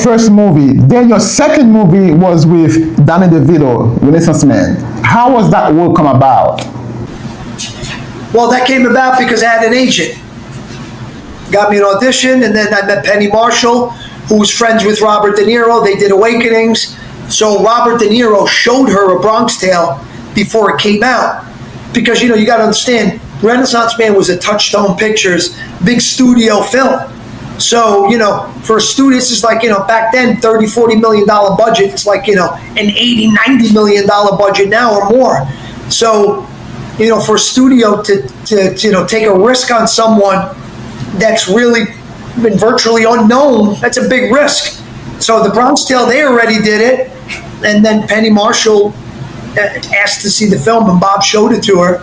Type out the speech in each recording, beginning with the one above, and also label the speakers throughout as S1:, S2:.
S1: first movie. Then your second movie was with Danny DeVito, Renaissance Man. How was that role come about?
S2: Well, that came about because I had an agent. Got me an audition, and then I met Penny Marshall, who was friends with Robert De Niro. They did Awakenings. So Robert De Niro showed her A Bronx Tale before it came out. Because, you got to understand, Renaissance Man was a Touchstone Pictures, big studio film. So, for a studio, this is like, back then, $30, $40 million budget. It's like, an $80, $90 million budget now or more. So, for a studio to take a risk on someone that's really been virtually unknown, that's a big risk. So the Bronx Tale, they already did it. And then Penny Marshall asked to see the film, and Bob showed it to her.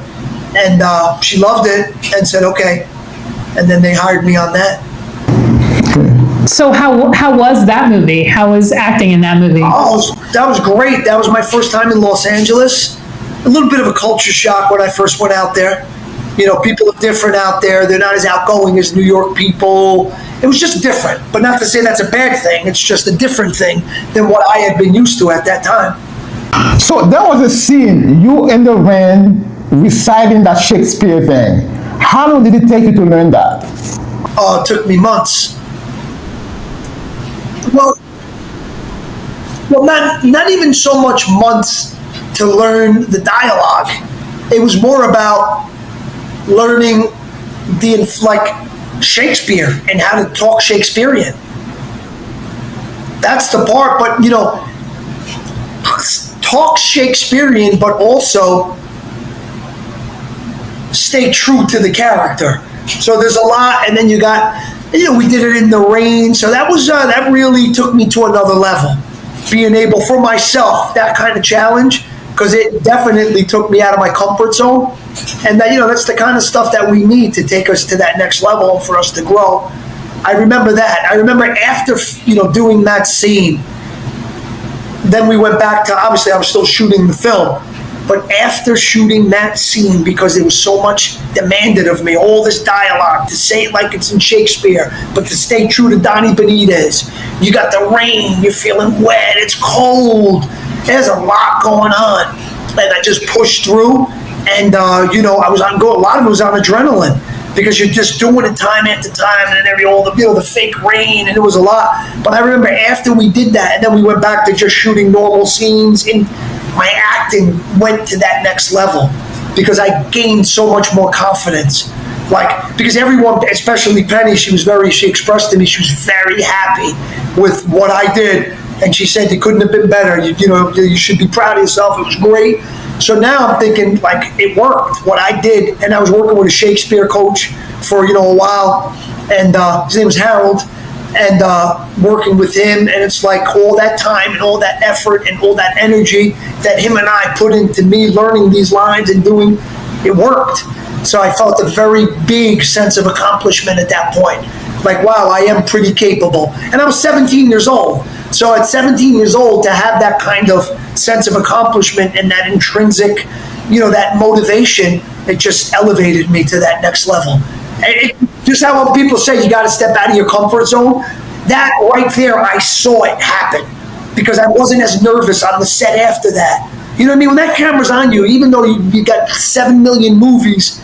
S2: And she loved it and said, okay. And then they hired me on that.
S3: So how was that movie? How was acting in that movie?
S2: Oh, that was great. That was my first time in Los Angeles. A little bit of a culture shock when I first went out there. People are different out there. They're not as outgoing as New York people. It was just different. But not to say that's a bad thing. It's just a different thing than what I had been used to at that time.
S1: So there was a scene, you in the van reciting that Shakespeare thing. How long did it take you to learn that?
S2: It took me months. Well, not even so much months to learn the dialogue. It was more about learning Shakespeare and how to talk Shakespearean. That's the part, but talk Shakespearean, but also stay true to the character. So there's a lot, and then you got, we did it in the rain. So that was that really took me to another level. Being able for myself, that kind of challenge, because it definitely took me out of my comfort zone. And that, that's the kind of stuff that we need to take us to that next level and for us to grow. I remember that. I remember after, doing that scene, then we went back to, obviously I was still shooting the film, but after shooting that scene, because it was so much demanded of me, all this dialogue, to say it like it's in Shakespeare, but to stay true to Donnie Benitez. You got the rain, you're feeling wet, it's cold, there's a lot going on. And I just pushed through, and I was on go. A lot of it was on adrenaline, because you're just doing it time after time, and then all the fake rain, and it was a lot. But I remember after we did that, and then we went back to just shooting normal scenes, and my acting went to that next level, because I gained so much more confidence. Because everyone, especially Penny, she expressed to me she was very happy with what I did, and she said you couldn't have been better. You should be proud of yourself. It was great. So now I'm thinking, it worked, what I did. And I was working with a Shakespeare coach for, a while. And his name was Harold. And working with him. And it's all that time and all that effort and all that energy that him and I put into me learning these lines and doing, it worked. So I felt a very big sense of accomplishment at that point. Wow, I am pretty capable. And I was 17 years old. So at 17 years old, to have that kind of sense of accomplishment and that intrinsic, that motivation, it just elevated me to that next level. Just how when people say you got to step out of your comfort zone, that right there, I saw it happen, because I wasn't as nervous on the set after that. You know what I mean? When that camera's on you, even though you got 7 million movies,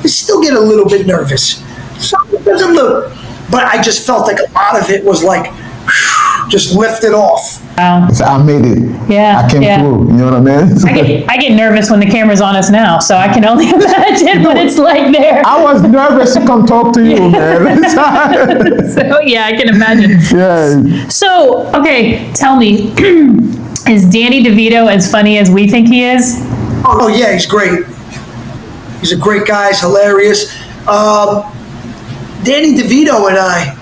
S2: you still get a little bit nervous. So there's a little, but I just felt like a lot of it was just lifted off.
S3: Wow.
S1: So I made it.
S3: Yeah.
S1: I came through. You know what I mean?
S3: I get nervous when the camera's on us now, so I can only imagine what it's like there.
S1: I was nervous to come talk to you, man.
S3: So yeah, I can imagine.
S1: Yeah.
S3: So, okay, tell me, is Danny DeVito as funny as we think he is?
S2: Oh yeah, he's great. He's a great guy. He's hilarious. Danny DeVito and I,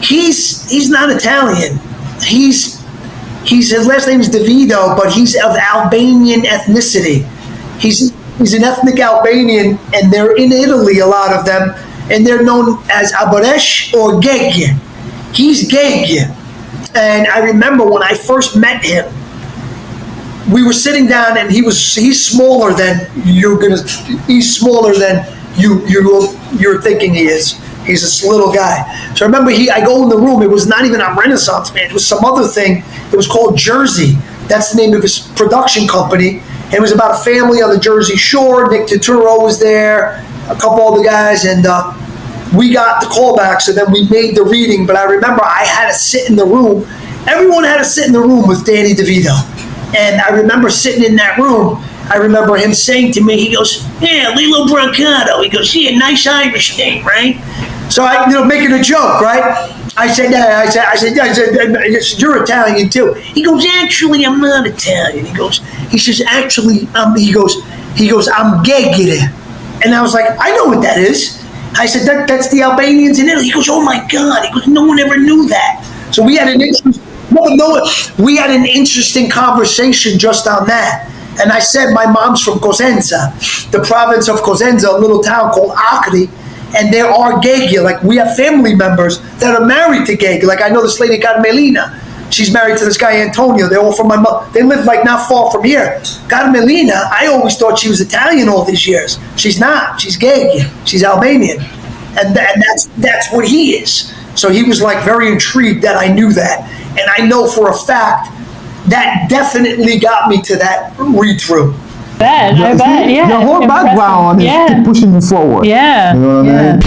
S2: he's not Italian. He's his last name is DeVito, but he's of Albanian ethnicity. He's an ethnic Albanian, and they're in Italy, a lot of them, and they're known as Abaresh or Gegye. He's Gegye. And I remember when I first met him, we were sitting down, and he's smaller than you're smaller than you're thinking he is. He's this little guy. So I remember I go in the room. It was not even a Renaissance man. It was some other thing. It was called Jersey. That's the name of his production company. And it was about a family on the Jersey Shore. Nick Turturro was there, a couple other guys, and we got the callback. So then we made the reading. But I remember I had to sit in the room. Everyone had to sit in the room with Danny DeVito. And I remember sitting in that room. I remember him saying to me, he goes, "Yeah, Lillo Brancato." He goes, "Yeah, nice Irish name, right?" So I, making a joke, right? I said, "You're Italian too." He goes, "Actually, I'm not Italian." He says, "Actually, he goes, I'm Gegere." And I was like, "I know what that is." I said, "That's the Albanians in Italy." He goes, "Oh my God." He goes, "No one ever knew that." So we had an interesting conversation just on that. And I said, my mom's from Cosenza, the province of Cosenza, a little town called Acri, and there are Geggi. Like, we have family members that are married to Geggi. Like, I know this lady, Carmelina. She's married to this guy, Antonio. They're all from my mom. They live, like, not far from here. Carmelina, I always thought she was Italian all these years. She's not. She's Geggi. She's Albanian. And that's what he is. So he was, like, very intrigued that I knew that. And I know for a fact that definitely got me to that read-through.
S3: I bet, yeah.
S1: Your whole
S3: Impressive.
S1: background is pushing you forward.
S3: Yeah.
S1: You know what I mean?